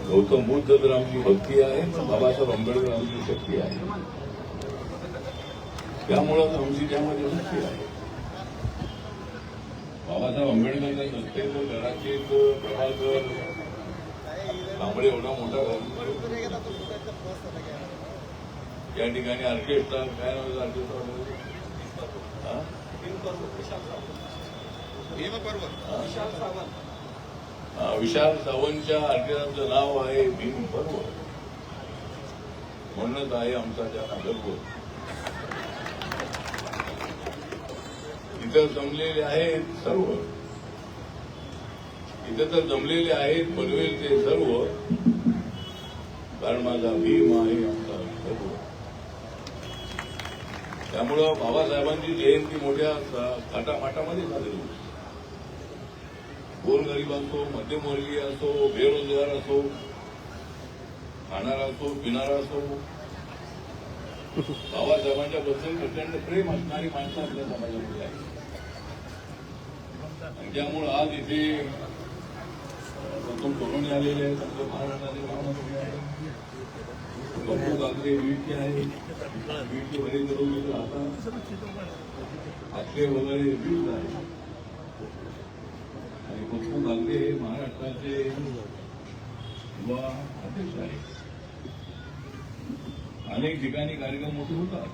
गौतम बुद्ध तर आमची भक्ती आहे, बाबासाहेब आंबेडकर आमची शक्ती आहे. त्यामुळं आमची त्यामध्ये शक्ती आहे. बाबासाहेब आंबेडकर जर नसते तर कदाचित प्रभाकर कांबळे एवढा मोठा या ठिकाणी ऑर्केस्ट्रा काय नव्हतं विशाल सावंतच्या ऑर्केस्ट्राचं नाव आहे भीम पर्व. म्हणूनच आहे आमचा त्यांना गर्व. इथं जमलेले आहेत सर्व, इथं तर जमलेले आहेत पनवेल ते सर्व, कारण माझा भीम आहे आमचा सर्व. त्यामुळं बाबासाहेबांची जयंती मोठ्या थाटामाटामध्ये झालेली. गोरगरीब असो, मध्यमवर्गीय असो, बेरोजगार असो, खाणारा असो, पिणारा असो, बाबासाहेबांच्या बद्दल प्रचंड प्रेम असणारी माणसं आपल्या समाजामध्ये आहे. आणि त्यामुळं आज इथे प्रथम तरुणी आलेले आहेत. आमच्या महाराष्ट्राचे महामंत्री आहेत, बप्पू काकडे बीडचे आहे, बीडचे बरेच लोक इथे राहतात, आखरे वगैरे बीड आहे. आणि बप्पू काकडे हे महाराष्ट्राचे युवा अध्यक्ष आहेत. अनेक ठिकाणी कार्यक्रम मोठे होतात,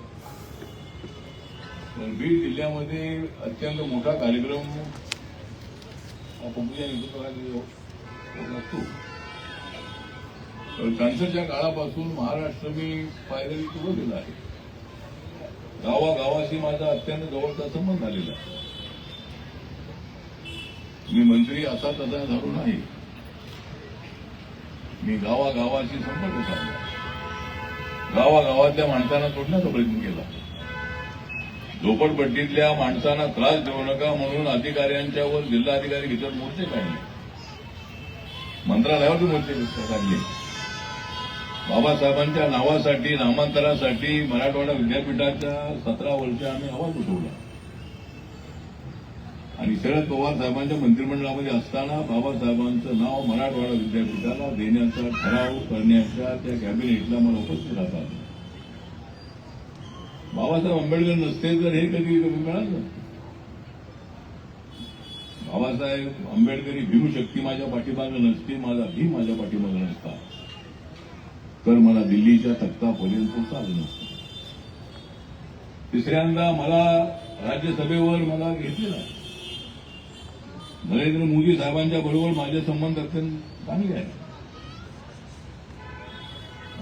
पण बीड जिल्ह्यामध्ये अत्यंत मोठा कार्यक्रम पप्पूच्या नेतृत्वाखाली नसतो. कॅन्सरच्या काळापासून महाराष्ट्र मी पायदळी सुरू केला आहे. गावागावाशी माझा अत्यंत जवळचा संबंध झालेला आहे. मी मंत्री असा तसा झालो नाही. मी गावागावाशी संपर्क साधला, गावागावातल्या माणसांना तोडण्याचा प्रयत्न केला. झोपडपट्टीतल्या माणसांना त्रास देऊ नका म्हणून अधिकाऱ्यांच्यावर जिल्हाधिकारी भीतर मोर्चे काढले, मंत्रालयावर मोर्चे काढले. बाबासाहेबांच्या नावासाठी, नामांतरासाठी मराठवाडा विद्यापीठाच्या 17 वर्ष आम्ही आवाज उठवला. आणि शरद पवार साहेबांच्या मंत्रिमंडळामध्ये असताना बाबासाहेबांचं नाव मराठवाडा विद्यापीठाला देण्याचा ठराव करण्याच्या त्या कॅबिनेटला मला उपस्थित राहतात. बाबासाहेब आंबेडकर नसते तर हे कधी मिळालं. बाबासाहेब आंबेडकरी भीमशक्ती माझ्या पाठीमागे नसती, माझा भीम माझ्या पाठीमागे नसता, तर मला दिल्लीच्या तख्तापर्यंत पोहोचायला नसतं. तिसऱ्यांदा मला राज्यसभेवर मला घेतलेला. नरेंद्र मोदी साहेबांच्या बरोबर माझे संबंध अत्यंत चांगले आहेत.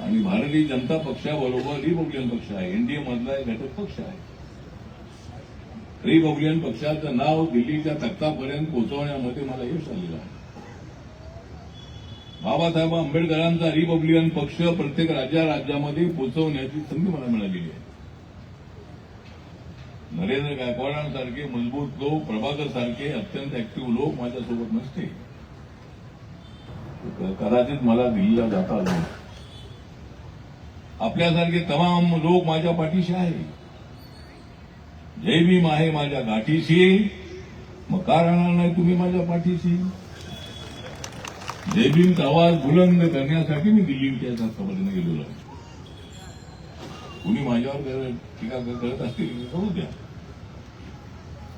आणि भारतीय जनता पक्षाबरोबर रिपब्लिकन पक्ष आहे, एनडीए मधला एक घटक पक्ष आहे. रिपब्लिकन पक्षाचं नाव दिल्लीच्या तख्तापर्यंत पोहोचवण्यामध्ये मला यश आलेलं आहे. बाबासाहेब आंबेडकरांचा रिपब्लिकन पक्ष प्रत्येक राज्यामध्ये पोहोचवण्याची संधी मला मिळालेली आहे. नरेंद्र गायकवाडांसारखे मजबूत लोक, प्रभाकर सारखे अत्यंत ऍक्टिव्ह लोक माझ्यासोबत नसते, कदाचित मला दिल्लीला जाता आलं नाही. आपल्यासारखे तमाम लोक माझ्या पाठीशी आहे. जय भीम आहे माझ्या गाठीशी, मग का राहणार नाही तुम्ही माझ्या पाठीशी? जय भीमचा आवाज बुलंद करण्यासाठी मी दिल्लीच्या तख्तापर्यंत गेलेलो आहे. कुणी माझ्यावर टीका करत असतील करू द्या,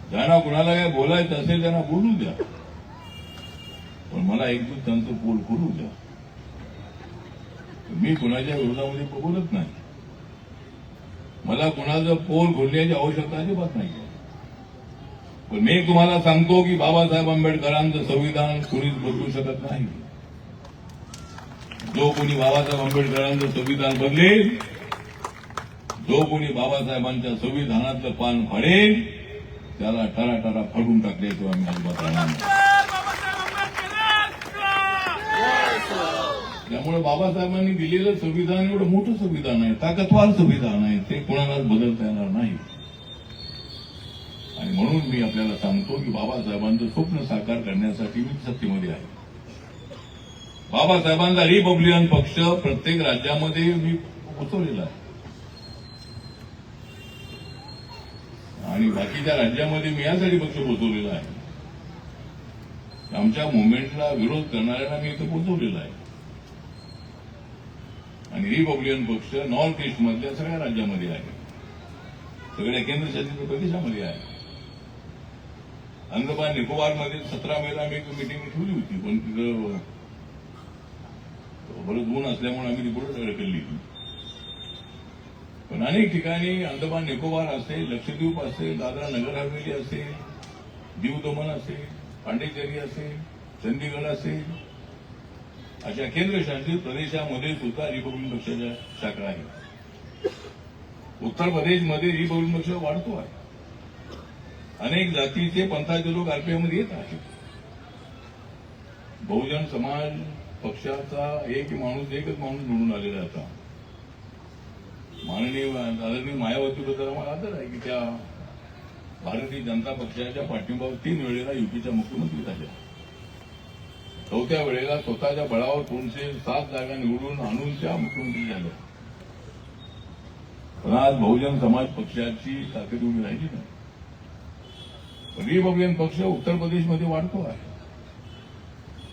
ज्यांना कुणाला काय बोलायचं असेल त्यांना बोलू द्या, पण मला एक दिवस त्यांचं पोल खोलू द्या. मी कुणाच्या विरोधामध्ये बोलत नाही. मला कुणाचं पोल खोलण्याची आवश्यकता अजिबात नाही. पण मी तुम्हाला सांगतो की बाबासाहेब आंबेडकरांचं संविधान कुणीच बदलू शकत नाही. जो कोणी बाबासाहेब आंबेडकरांचं संविधान बदलेल, जो कोणी बाबासाहेबांच्या संविधानातलं पान फाडेल, त्याला टराटरा फाडून टाकल्याशिवाय आम्ही अजिबात राहणार नाही. त्यामुळे बाबासाहेबांनी दिलेलं संविधान एवढं मोठं संविधान आहे, ताकदवार संविधान आहे, ते कोणालाच बदलता येणार नाही. आणि म्हणून मी आपल्याला सांगतो की बाबासाहेबांचं स्वप्न साकार करण्यासाठी मी सत्तेमध्ये आहे. बाबासाहेबांचा रिपब्लिकन पक्ष प्रत्येक राज्यामध्ये मी पोचवलेला आहे. आणि बाकीच्या राज्यामध्ये मी यासाठी पक्ष पोचवलेला आहे, आमच्या मुवमेंटला विरोध करणाऱ्यांना मी इथं पोचवलेला आहे. आणि रिपब्लिकन पक्ष नॉर्थ ईस्ट मधल्या सगळ्या राज्यामध्ये आहे, सगळ्या केंद्रशासित प्रदेशामध्ये आहे. अंदमान निकोबारमध्ये 17 मेला आम्ही एक मिटिंग ठेवली होती, पण तिथं बरंच ऊन असल्यामुळे आम्ही ती पुढे ढकलली. पण अनेक ठिकाणी अंदमान निकोबार असेल, लक्षद्वीप असेल, दादरा नगर हवेली असेल, दीव दमन असेल, पांडिचेरी असेल, चंदीगड असेल, अशा केंद्रशासित प्रदेशामध्ये सुद्धा रिपब्लिकन पक्षाच्या शाखा आहेत. उत्तर प्रदेशमध्ये रिपब्लिकन पक्ष वाढतो आहे. अनेक जातीचे पंथाचे लोक आरपीआयमध्ये येत आहेत. बहुजन समाज पक्षाचा एकच माणूस निवडून आलेला होता. माननीय आदरणीय मायावतीबद्दल आम्हाला आदर आहे की त्या भारतीय जनता पक्षाच्या पाठिंबावर 3 वेळेला युपीच्या मुख्यमंत्री झाल्या. 4थ्या वेळेला स्वतःच्या बळावर 207 जागा निवडून आणून त्या मुख्यमंत्री झाल्या. पण आज बहुजन समाज पक्षाची ताकद उभी राहिली नाही. रिपब्लिकन पक्ष उत्तर प्रदेशमध्ये वाढतो आहे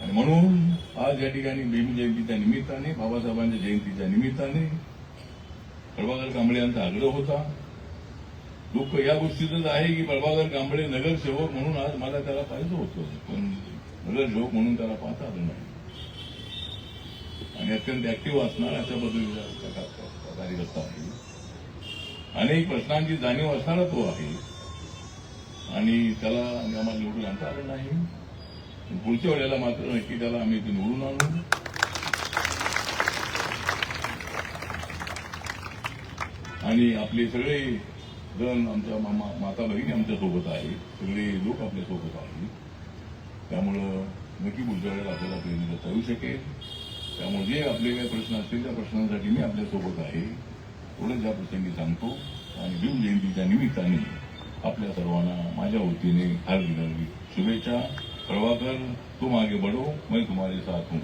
आणि म्हणून आज या ठिकाणी भीम जयंतीच्या निमित्ताने, बाबासाहेबांच्या जयंतीच्या निमित्ताने प्रभाकर कांबळे यांचा आग्रह होता. दुःख या गोष्टीचंच आहे की प्रभाकर कांबळे नगरसेवक म्हणून आज मला त्याला पाहिजे होतं, पण नगरसेवक म्हणून त्याला पाहता आलं नाही. आणि अत्यंत ऍक्टिव्ह असणार अशा पद्धतीचा कार्यकर्ता आहे. अनेक प्रश्नांची जाणीव असणारा तो आहे आणि त्याला आम्हाला निवडून आणता आलं नाही. पुढच्या वेळेला मात्र नक्की त्याला आम्ही इथे निवडून आणू आणि आपले सगळे जण, आमच्या माता भगिनी आमच्या सोबत आहेत, सगळे लोक आपल्या सोबत आहेत. त्यामुळं नक्की पुढच्या वेळेला आपल्याला प्रेरणा करता येऊ शकेल. त्यामुळे जे आपले काही प्रश्न असतील त्या प्रश्नांसाठी मी आपल्या सोबत आहे एवढंच या प्रसंगी सांगतो. आणि भीम जयंतीच्या निमित्ताने आपल्या सर्वांना माझ्या वतीने हार्दिक शुभेच्छा. प्रभाकर, तुम आगे बढ़ो, मैं तुम्हारे साथ हूं.